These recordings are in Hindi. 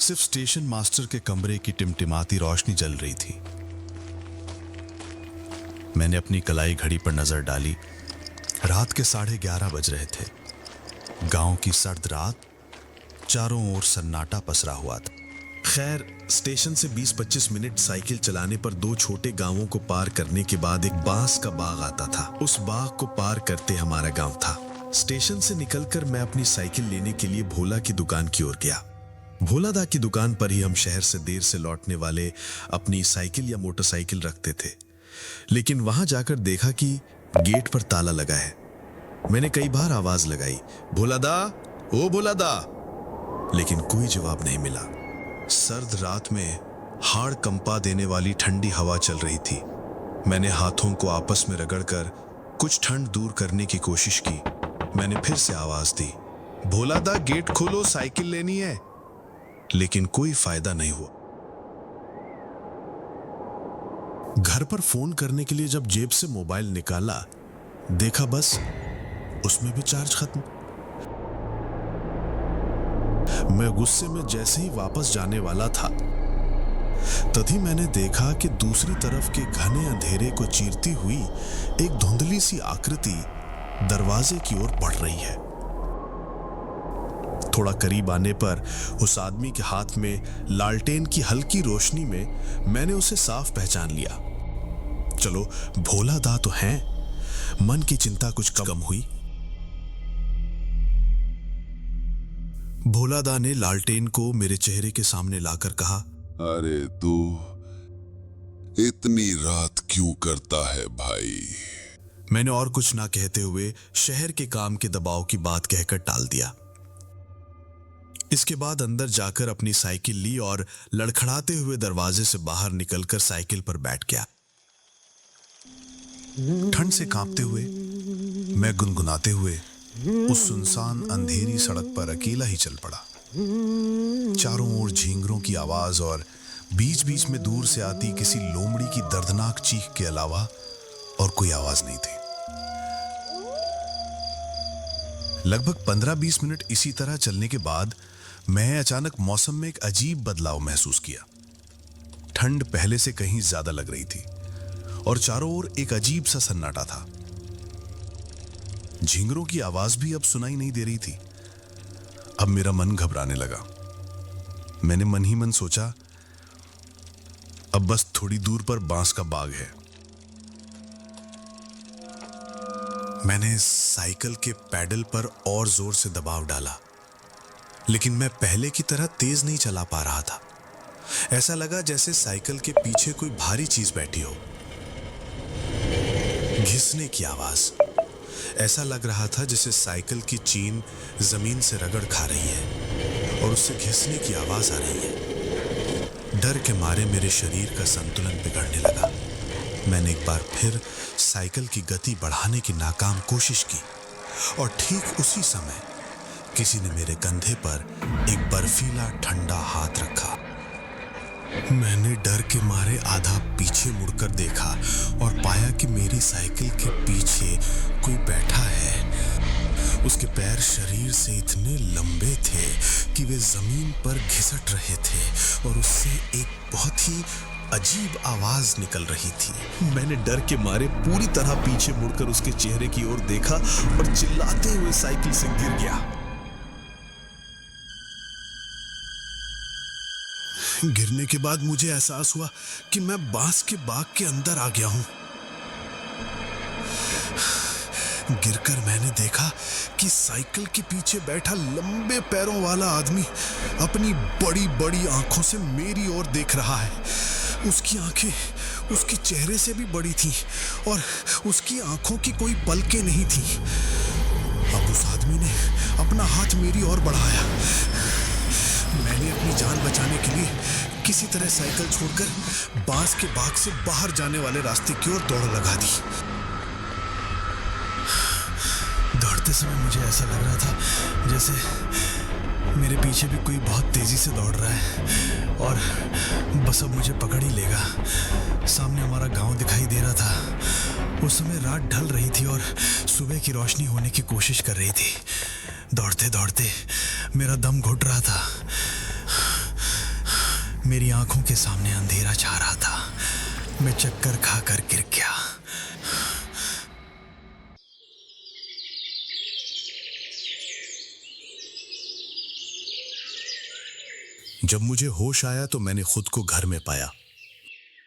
सिर्फ स्टेशन मास्टर के कमरे की टिमटिमाती रोशनी जल रही थी। मैंने अपनी कलाई घड़ी पर नजर डाली। रात के 11:30 बज रहे थे। गांव की सर्द रात, चारों ओर सन्नाटा पसरा हुआ था। खैर, स्टेशन से 20-25 मिनट साइकिल चलाने पर 2 छोटे गांवों को पार करने के बाद एक बांस का बाग आता था। उस बाग को पार करते हमारा गांव था। स्टेशन से निकलकर मैं अपनी साइकिल लेने के लिए भोला की दुकान की ओर गया। भोला दा की दुकान पर ही हम शहर से देर से लौटने वाले अपनी साइकिल या मोटरसाइकिल रखते थे। लेकिन वहां जाकर देखा कि गेट पर ताला लगा है। मैंने कई बार आवाज लगाई, भोला दा, ओ भोला दा, लेकिन कोई जवाब नहीं मिला। सर्द रात में हाड़ कंपा देने वाली ठंडी हवा चल रही थी। मैंने हाथों को आपस में रगड़कर कुछ ठंड दूर करने की कोशिश की। मैंने फिर से आवाज दी, भोला दा, गेट खोलो, साइकिल लेनी है। लेकिन कोई फायदा नहीं हुआ। घर पर फोन करने के लिए जब जेब से मोबाइल निकाला, देखा बस उसमें भी चार्ज खत्म। मैं गुस्से में जैसे ही वापस जाने वाला था, तभी मैंने देखा कि दूसरी तरफ के घने अंधेरे को चीरती हुई एक धुंधली सी आकृति दरवाजे की ओर बढ़ रही है। थोड़ा करीब आने पर उस आदमी के हाथ में लालटेन की हल्की रोशनी में मैंने उसे साफ पहचान लिया। चलो, भोला दा तो हैं। मन की चिंता कुछ कम हुई। भोला दा ने लालटेन को मेरे चेहरे के सामने लाकर कहा, अरे तू इतनी रात क्यों करता है भाई? मैंने और कुछ ना कहते हुए शहर के काम के दबाव की बात कहकर टाल दिया। इसके बाद अंदर जाकर अपनी साइकिल ली और लड़खड़ाते हुए दरवाजे से बाहर निकलकर साइकिल पर बैठ गया। ठंड से कांपते हुए, मैं गुनगुनाते हुए उस सुनसान अंधेरी सड़क पर अकेला ही चल पड़ा। चारों ओर झींगरों की आवाज और बीच बीच में दूर से आती किसी लोमड़ी की दर्दनाक चीख के अलावा और कोई आवाज नहीं थी। लगभग 15-20 मिनट इसी तरह चलने के बाद मैं अचानक मौसम में एक अजीब बदलाव महसूस किया। ठंड पहले से कहीं ज्यादा लग रही थी और चारों ओर एक अजीब सा सन्नाटा था। झींगरों की आवाज भी अब सुनाई नहीं दे रही थी। अब मेरा मन घबराने लगा। मैंने मन ही मन सोचा, अब बस थोड़ी दूर पर बांस का बाग है। मैंने साइकिल के पैडल पर और जोर से दबाव डाला, लेकिन मैं पहले की तरह तेज नहीं चला पा रहा था। ऐसा लगा जैसे साइकिल के पीछे कोई भारी चीज बैठी हो। घिसने की आवाज। ऐसा लग रहा था जैसे साइकिल की चेन जमीन से रगड़ खा रही है और उससे घिसने की आवाज आ रही है। डर के मारे मेरे शरीर का संतुलन बिगड़ने लगा। मैंने एक बार फिर साइकिल की गति बढ़ाने की नाकाम कोशिश की और ठीक उसी समय किसी ने मेरे कंधे पर एक बर्फीला ठंडा हाथ रखा। मैंने डर के मारे आधा पीछे मुड़कर देखा और पाया कि मेरी साइकिल के पीछे कोई बैठा है। उसके पैर शरीर से इतने लंबे थे कि वे जमीन पर घिसट रहे थे और उससे एक बहुत ही अजीब आवाज निकल रही थी। मैंने डर के मारे पूरी तरह पीछे मुड़कर उसके चेहरे की ओर देखा और चिल्लाते हुए साइकिल से गिर गया। गिरने के बाद मुझे एहसास हुआ कि मैं बांस के बाग के अंदर आ गया हूं। गिरकर मैंने देखा कि साइकिल के पीछे बैठा लंबे पैरों वाला आदमी अपनी बड़ी बड़ी आंखों से मेरी ओर देख रहा है। उसकी आंखें उसके चेहरे से भी बड़ी थीं और उसकी आंखों की कोई पलकें नहीं थीं। अब उस आदमी ने अपना हाथ मेरी ओर बढ़ाया। मैंने अपनी जान बचाने के लिए किसी तरह साइकिल छोड़कर बांस के बाग से बाहर जाने वाले रास्ते की ओर दौड़ लगा दी। दौड़ते समय मुझे ऐसा लग रहा था जैसे मेरे पीछे भी कोई बहुत तेजी से दौड़ रहा है और बस अब मुझे पकड़ ही लेगा। सामने हमारा गांव दिखाई दे रहा था। उस समय रात ढल रही थी और सुबह की रोशनी होने की कोशिश कर रही थी। दौड़ते दौड़ते मेरा दम घुट रहा था। मेरी आंखों के सामने अंधेरा छा रहा था। मैं चक्कर खाकर गिर गया। जब मुझे होश आया तो मैंने खुद को घर में पाया।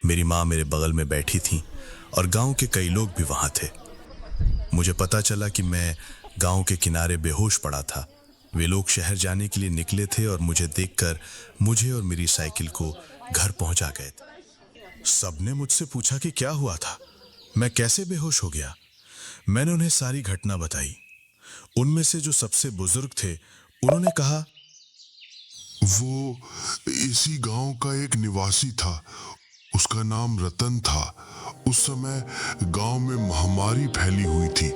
मेरी माँ मेरे बगल में बैठी थी और गांव के कई लोग भी वहां थे। मुझे पता चला कि मैं गांव के किनारे बेहोश पड़ा था। वे लोग शहर जाने के लिए निकले थे और मुझे देखकर मुझे और मेरी साइकिल को घर पहुंचा गए थे। सबने मुझसे पूछा कि क्या हुआ था, मैं कैसे बेहोश हो गया। मैंने उन्हें सारी घटना बताई। उनमें से जो सबसे बुजुर्ग थे, उन्होंने कहा, वो इसी गांव का एक निवासी था। उसका नाम रतन था। उस समय गांव में महामारी फैली हुई थी।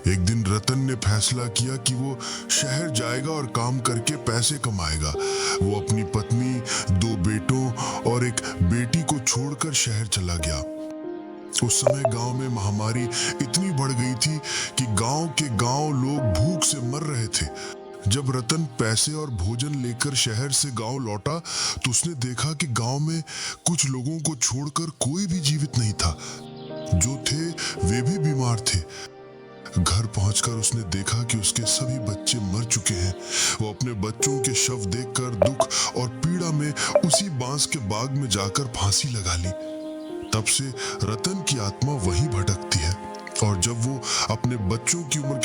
एक दिन रतन ने फैसला किया कि वो शहर जाएगा और काम करके पैसे कमाएगा। वो अपनी पत्नी, 2 बेटों और एक बेटी को छोड़कर शहर चला गया। उस समय गांव में महामारी इतनी बढ़ गई थी कि गांव के गांव लोग भूख से मर रहे थे। जब रतन पैसे और भोजन लेकर शहर से गांव लौटा तो उसने देखा कि गांव में कुछ लोगों को छोड़कर कोई भी जीवित नहीं था। जो थे वे भी बीमार थे। घर पहुंचकर उसने देखा कि उसके सभी बच्चे मर चुके हैं। वो अपने बच्चों के शव देखकर दुख और पीड़ा में उसी बांस के बाग में जाकर फांसी लगा ली। तब से रतन की आत्मा वहीं भटकती है और जब वो अपने बच्चों की उम्र